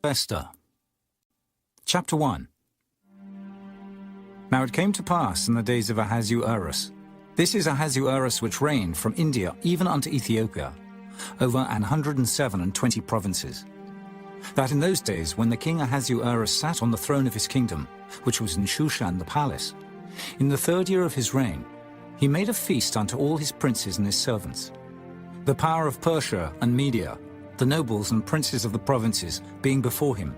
Esther. Chapter 1. Now it came to pass in the days of Ahasuerus. This is Ahasuerus which reigned from India even unto Ethiopia, over 127 provinces. That in those days, when the king Ahasuerus sat on the throne of his kingdom, which was in Shushan the palace, in the 3rd year of his reign, he made a feast unto all his princes and his servants. The power of Persia and Media, the nobles and princes of the provinces, being before him.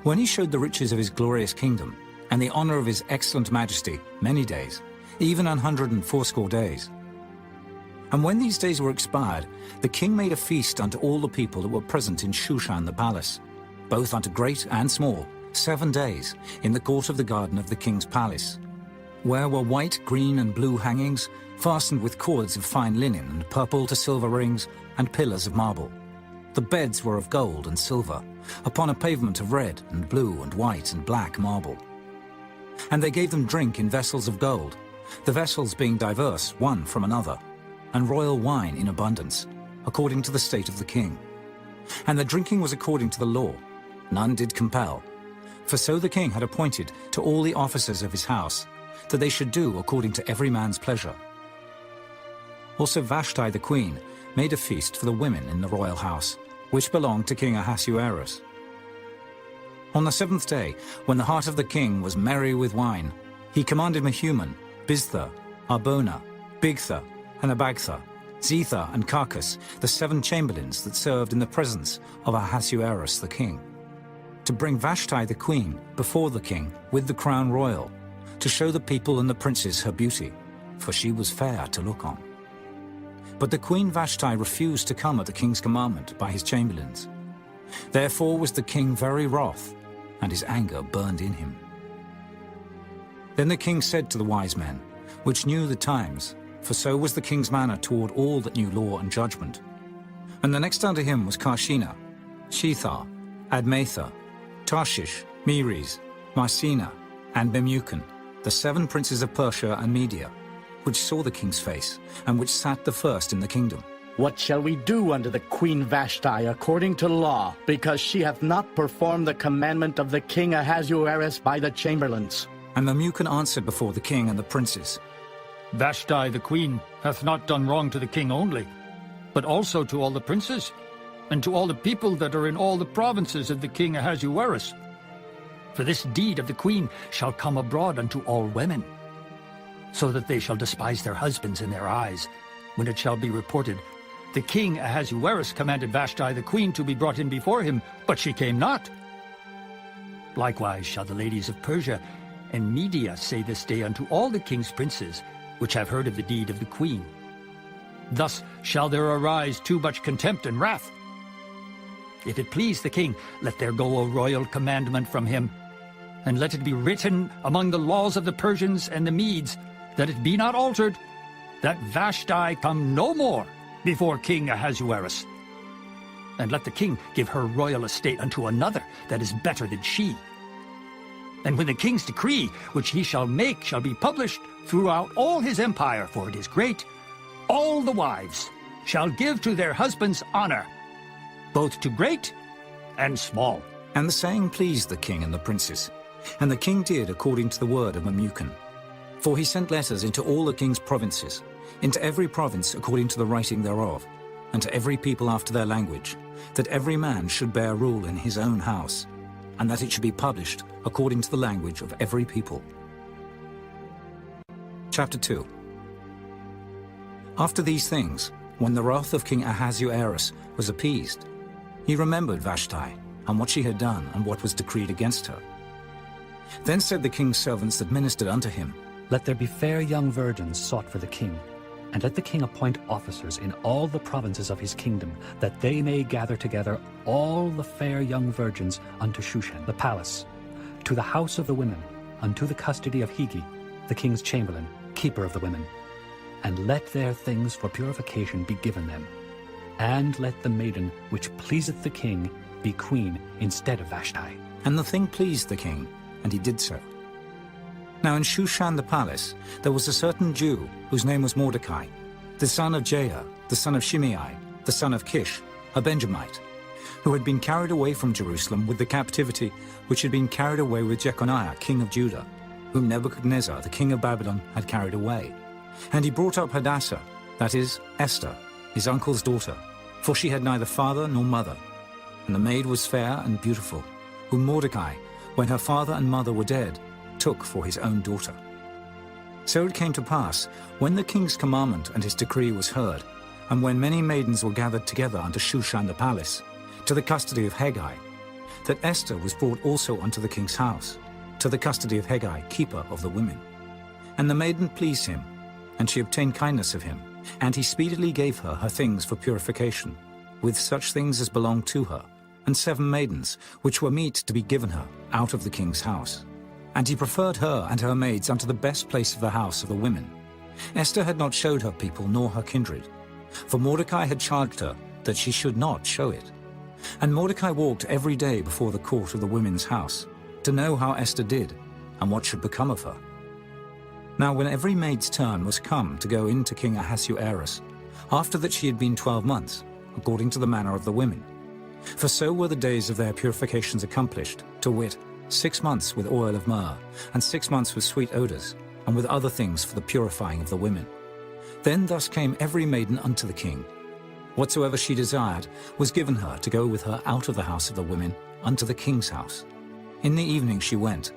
When he showed the riches of his glorious kingdom, and the honor of his excellent majesty, many days, even 180 days. And when these days were expired, the king made a feast unto all the people that were present in Shushan the palace, both unto great and small, 7 days, in the court of the garden of the king's palace, where were white, green, and blue hangings, fastened with cords of fine linen, and purple to silver rings, and pillars of marble. The beds were of gold and silver, upon a pavement of red, and blue, and white, and black marble. And they gave them drink in vessels of gold, the vessels being diverse one from another, and royal wine in abundance, according to the state of the king. And the drinking was according to the law, none did compel. For so the king had appointed to all the officers of his house, that they should do according to every man's pleasure. Also Vashti the queen made a feast for the women in the royal house, which belonged to King Ahasuerus. On the 7th day, when the heart of the king was merry with wine, he commanded Mehuman, Biztha, Arbona, Bigtha, and Abagtha, Zetha, and Carcas, the 7 chamberlains that served in the presence of Ahasuerus the king, to bring Vashti the queen before the king with the crown royal, to show the people and the princes her beauty, for she was fair to look on. But the queen Vashti refused to come at the king's commandment by his chamberlains. Therefore was the king very wroth, and his anger burned in him. Then the king said to the wise men, which knew the times, for so was the king's manner toward all that knew law and judgment. And the next unto him was Karshina, Shethar, Admatha, Tarshish, Meres, Marcina, and Memucan, the 7 princes of Persia and Media, which saw the king's face, and which sat the first in the kingdom. What shall we do unto the queen Vashti according to law, because she hath not performed the commandment of the king Ahasuerus by the chamberlains? And Memucan answered before the king and the princes, Vashti the queen hath not done wrong to the king only, but also to all the princes, and to all the people that are in all the provinces of the king Ahasuerus. For this deed of the queen shall come abroad unto all women, so that they shall despise their husbands in their eyes, when it shall be reported, the king Ahasuerus commanded Vashti the queen to be brought in before him, but she came not. Likewise shall the ladies of Persia and Media say this day unto all the king's princes, which have heard of the deed of the queen. Thus shall there arise too much contempt and wrath. If it please the king, let there go a royal commandment from him, and let it be written among the laws of the Persians and the Medes, that it be not altered, that Vashti come no more before King Ahasuerus. And let the king give her royal estate unto another that is better than she. And when the king's decree, which he shall make, shall be published throughout all his empire, for it is great, all the wives shall give to their husbands honor, both to great and small. And the saying pleased the king and the princes. And the king did according to the word of Memucan. For he sent letters into all the king's provinces, into every province according to the writing thereof, and to every people after their language, that every man should bear rule in his own house, and that it should be published according to the language of every people. Chapter 2. After these things, when the wrath of King Ahasuerus was appeased, he remembered Vashti, and what she had done, and what was decreed against her. Then said the king's servants that ministered unto him, Let there be fair young virgins sought for the king, and let the king appoint officers in all the provinces of his kingdom, that they may gather together all the fair young virgins unto Shushan the palace, to the house of the women, unto the custody of Hegi, the king's chamberlain, keeper of the women. And let their things for purification be given them. And let the maiden which pleaseth the king be queen instead of Vashti. And the thing pleased the king, and he did so. Now in Shushan the palace there was a certain Jew, whose name was Mordecai, the son of Jair, the son of Shimei, the son of Kish, a Benjamite, who had been carried away from Jerusalem with the captivity which had been carried away with Jeconiah, king of Judah, whom Nebuchadnezzar, the king of Babylon, had carried away. And he brought up Hadassah, that is, Esther, his uncle's daughter, for she had neither father nor mother. And the maid was fair and beautiful, whom Mordecai, when her father and mother were dead, took for his own daughter. So it came to pass, when the king's commandment and his decree was heard, and when many maidens were gathered together unto Shushan the palace, to the custody of Hegai, that Esther was brought also unto the king's house, to the custody of Hegai, keeper of the women. And the maiden pleased him, and she obtained kindness of him, and he speedily gave her her things for purification, with such things as belonged to her, and 7 maidens, which were meet to be given her out of the king's house. And he preferred her and her maids unto the best place of the house of the women. Esther had not showed her people nor her kindred, for Mordecai had charged her that she should not show it. And Mordecai walked every day before the court of the women's house, to know how Esther did, and what should become of her. Now when every maid's turn was come to go in to King Ahasuerus, after that she had been 12 months, according to the manner of the women. For so were the days of their purifications accomplished, to wit, 6 months with oil of myrrh, and 6 months with sweet odors, and with other things for the purifying of the women. Then thus came every maiden unto the king. Whatsoever she desired was given her to go with her out of the house of the women unto the king's house. In the evening she went,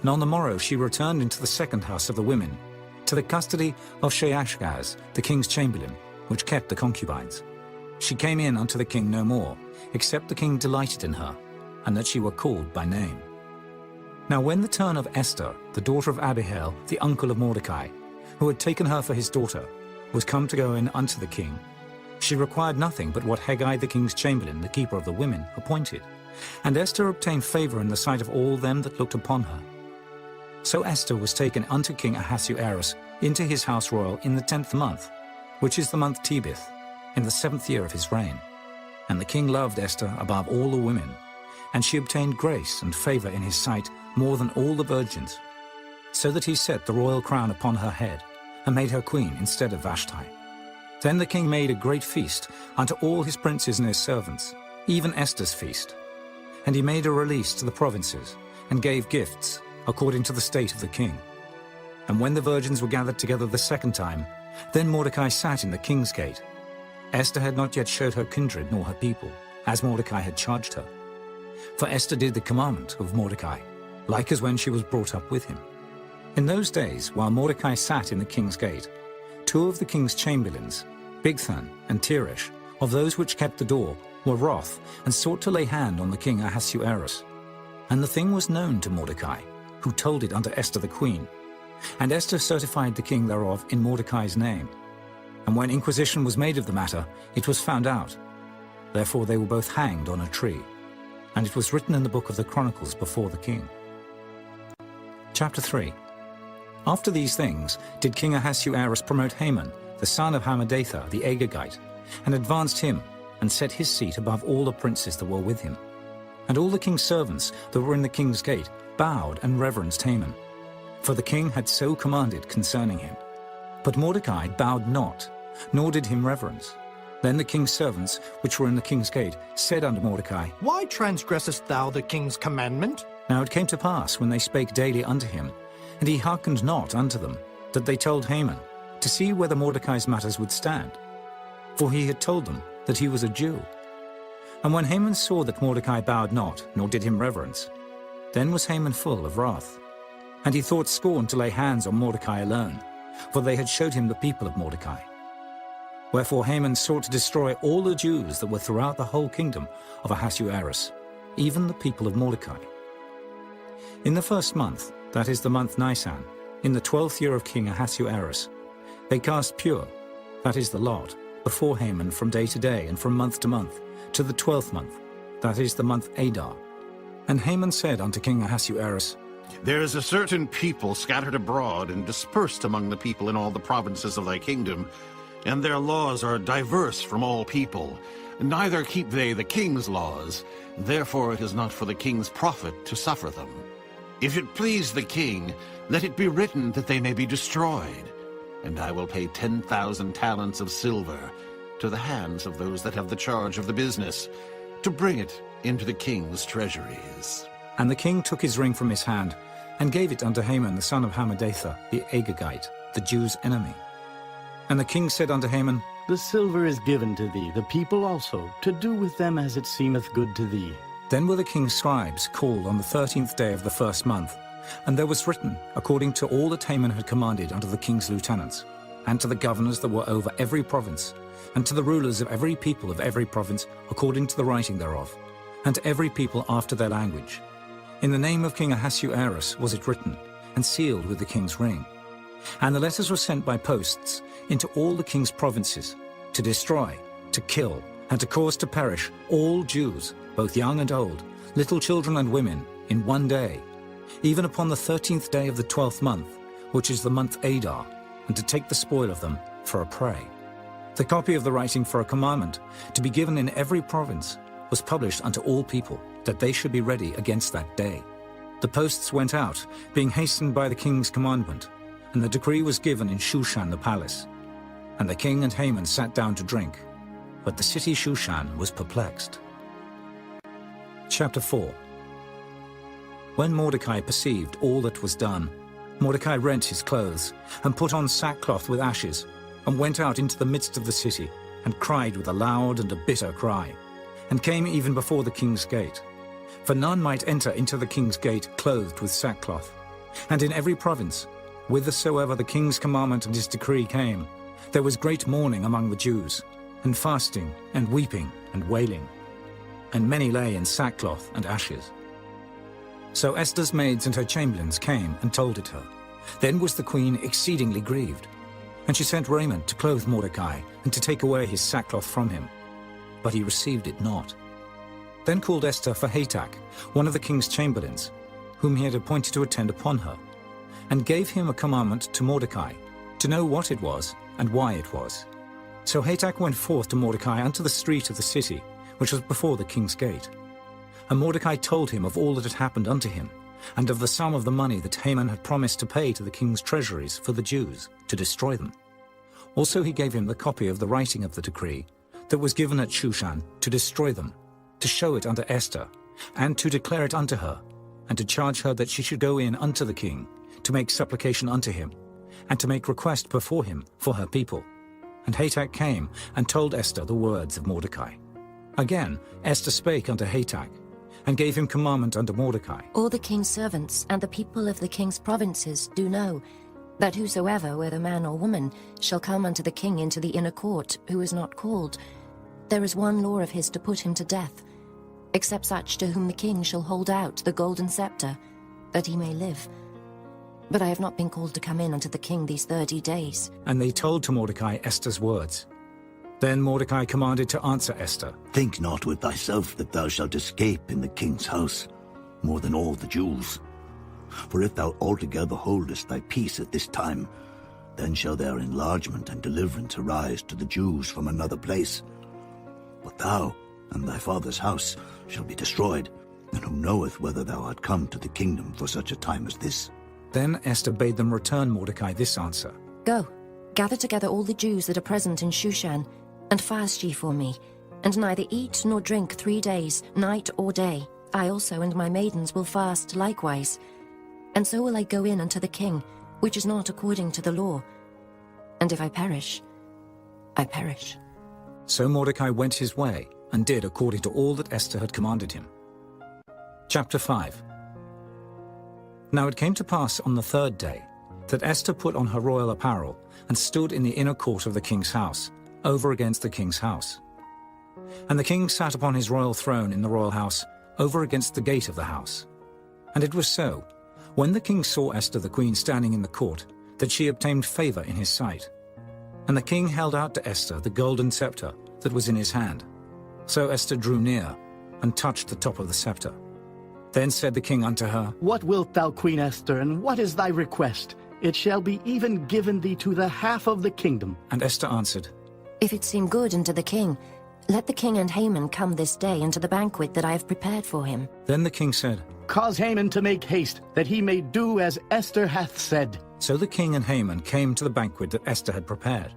and on the morrow she returned into the second house of the women, to the custody of Sheashgaz, the king's chamberlain, which kept the concubines. She came in unto the king no more, except the king delighted in her, and that she were called by name. Now when the turn of Esther, the daughter of Abihail, the uncle of Mordecai, who had taken her for his daughter, was come to go in unto the king, she required nothing but what Hegai the king's chamberlain, the keeper of the women, appointed. And Esther obtained favor in the sight of all them that looked upon her. So Esther was taken unto King Ahasuerus into his house royal in the 10th month, which is the month Tebeth, in the 7th year of his reign. And the king loved Esther above all the women, and she obtained grace and favor in his sight more than all the virgins, so that he set the royal crown upon her head, and made her queen instead of Vashti. Then the king made a great feast unto all his princes and his servants, even Esther's feast. And he made a release to the provinces, and gave gifts, according to the state of the king. And when the virgins were gathered together the second time, then Mordecai sat in the king's gate. Esther had not yet showed her kindred nor her people, as Mordecai had charged her. For Esther did the commandment of Mordecai, like as when she was brought up with him. In those days, while Mordecai sat in the king's gate, 2 of the king's chamberlains, Bigthan and Teresh, of those which kept the door, were wroth, and sought to lay hand on the king Ahasuerus. And the thing was known to Mordecai, who told it unto Esther the queen. And Esther certified the king thereof in Mordecai's name. And when inquisition was made of the matter, it was found out. Therefore they were both hanged on a tree. And it was written in the book of the Chronicles before the king. Chapter 3. After these things did King Ahasuerus promote Haman, the son of Hammedatha the Agagite, and advanced him, and set his seat above all the princes that were with him. And all the king's servants that were in the king's gate bowed and reverenced Haman, for the king had so commanded concerning him. But Mordecai bowed not, nor did him reverence. Then the king's servants, which were in the king's gate, said unto Mordecai, Why transgressest thou the king's commandment? Now it came to pass, when they spake daily unto him, and he hearkened not unto them, that they told Haman, to see whether Mordecai's matters would stand. For he had told them that he was a Jew. And when Haman saw that Mordecai bowed not, nor did him reverence, then was Haman full of wrath. And he thought scorn to lay hands on Mordecai alone, for they had showed him the people of Mordecai. Wherefore Haman sought to destroy all the Jews that were throughout the whole kingdom of Ahasuerus, even the people of Mordecai. In the 1st month, that is the month Nisan, in the 12th year of King Ahasuerus, they cast pure, that is the lot, before Haman from day to day and from month to month, to the 12th month, that is the month Adar. And Haman said unto King Ahasuerus, There is a certain people scattered abroad and dispersed among the people in all the provinces of thy kingdom, and their laws are diverse from all people. Neither keep they the king's laws, therefore it is not for the king's profit to suffer them. If it please the king, let it be written that they may be destroyed, and I will pay 10,000 talents of silver to the hands of those that have the charge of the business, to bring it into the king's treasuries. And the king took his ring from his hand, and gave it unto Haman the son of Hammedatha, the Agagite, the Jews' enemy. And the king said unto Haman, The silver is given to thee, the people also, to do with them as it seemeth good to thee. Then were the king's scribes called on the 13th day of the first month, and there was written, according to all that Haman had commanded unto the king's lieutenants, and to the governors that were over every province, and to the rulers of every people of every province, according to the writing thereof, and to every people after their language. In the name of King Ahasuerus was it written, and sealed with the king's ring. And the letters were sent by posts into all the king's provinces, to destroy, to kill, and to cause to perish all Jews, both young and old, little children and women, in one day, even upon the 13th day of the 12th month, which is the month Adar, and to take the spoil of them for a prey. The copy of the writing for a commandment, to be given in every province, was published unto all people, that they should be ready against that day. The posts went out, being hastened by the king's commandment, and the decree was given in Shushan the palace. And the king and Haman sat down to drink, but the city Shushan was perplexed. Chapter 4. When Mordecai perceived all that was done, Mordecai rent his clothes, and put on sackcloth with ashes, and went out into the midst of the city, and cried with a loud and a bitter cry, and came even before the king's gate. For none might enter into the king's gate clothed with sackcloth. And in every province, whithersoever the king's commandment and his decree came, there was great mourning among the Jews, and fasting, and weeping, and wailing. And many lay in sackcloth and ashes. So Esther's maids and her chamberlains came and told it her. Then was the queen exceedingly grieved. And she sent raiment to clothe Mordecai, and to take away his sackcloth from him. But he received it not. Then called Esther for Hatach, one of the king's chamberlains, whom he had appointed to attend upon her, and gave him a commandment to Mordecai, to know what it was, and why it was. So Hatach went forth to Mordecai unto the street of the city, which was before the king's gate. And Mordecai told him of all that had happened unto him, and of the sum of the money that Haman had promised to pay to the king's treasuries for the Jews, to destroy them. Also he gave him the copy of the writing of the decree that was given at Shushan, to destroy them, to show it unto Esther, and to declare it unto her, and to charge her that she should go in unto the king, to make supplication unto him, and to make request before him for her people. And Hatach came and told Esther the words of Mordecai. Again Esther spake unto Hatach, and gave him commandment unto Mordecai. All the king's servants and the people of the king's provinces do know that whosoever, whether man or woman, shall come unto the king into the inner court, who is not called, there is one law of his to put him to death, except such to whom the king shall hold out the golden scepter, that he may live. But I have not been called to come in unto the king these 30 days. And they told to Mordecai Esther's words. Then Mordecai commanded to answer Esther. Think not with thyself that thou shalt escape in the king's house, more than all the Jews. For if thou altogether holdest thy peace at this time, then shall their enlargement and deliverance arise to the Jews from another place. But thou and thy father's house shall be destroyed, and who knoweth whether thou art come to the kingdom for such a time as this? Then Esther bade them return Mordecai this answer. Go, gather together all the Jews that are present in Shushan, and fast ye for me, and neither eat nor drink 3 days, night or day. I also and my maidens will fast likewise. And so will I go in unto the king, which is not according to the law. And if I perish, I perish. So Mordecai went his way, and did according to all that Esther had commanded him. Chapter 5. Now it came to pass on the 3rd day, that Esther put on her royal apparel, and stood in the inner court of the king's house, over against the king's house. And the king sat upon his royal throne in the royal house, over against the gate of the house. And it was so, when the king saw Esther the queen standing in the court, that she obtained favor in his sight. And the king held out to Esther the golden scepter that was in his hand. So Esther drew near, and touched the top of the scepter. Then said the king unto her, What wilt thou, Queen Esther, and what is thy request? It shall be even given thee to the half of the kingdom. And Esther answered, If it seem good unto the king, let the king and Haman come this day unto the banquet that I have prepared for him. Then the king said, Cause Haman to make haste, that he may do as Esther hath said. So the king and Haman came to the banquet that Esther had prepared.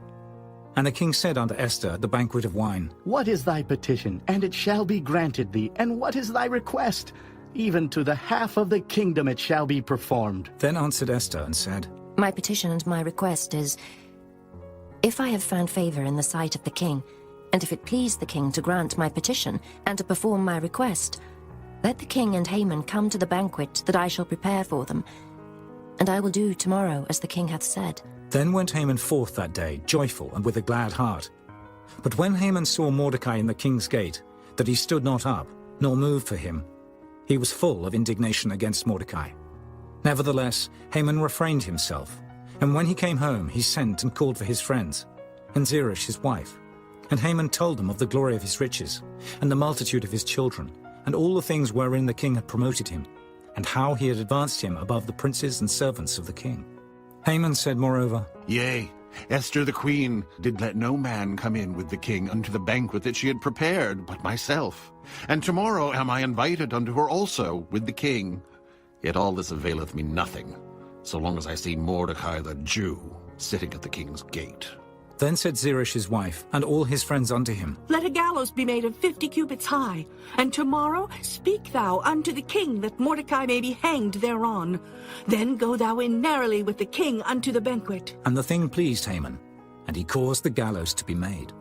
And the king said unto Esther at the banquet of wine, What is thy petition? And it shall be granted thee. And what is thy request? Even to the half of the kingdom it shall be performed. Then answered Esther and said, My petition and my request is, if I have found favor in the sight of the king, and if it please the king to grant my petition and to perform my request, let the king and Haman come to the banquet that I shall prepare for them, and I will do tomorrow as the king hath said. Then went Haman forth that day, joyful and with a glad heart. But when Haman saw Mordecai in the king's gate, that he stood not up, nor moved for him, he was full of indignation against Mordecai. Nevertheless, Haman refrained himself, and when he came home, he sent and called for his friends, and Zeresh his wife. And Haman told them of the glory of his riches, and the multitude of his children, and all the things wherein the king had promoted him, and how he had advanced him above the princes and servants of the king. Haman said moreover, Yea, Esther the queen did let no man come in with the king unto the banquet that she had prepared, but myself. And tomorrow am I invited unto her also with the king. Yet all this availeth me nothing, so long as I see Mordecai the Jew sitting at the king's gate. Then said Zeresh his wife, and all his friends unto him, Let a gallows be made of 50 cubits high, and tomorrow speak thou unto the king that Mordecai may be hanged thereon. Then go thou in narrowly with the king unto the banquet. And the thing pleased Haman, and he caused the gallows to be made.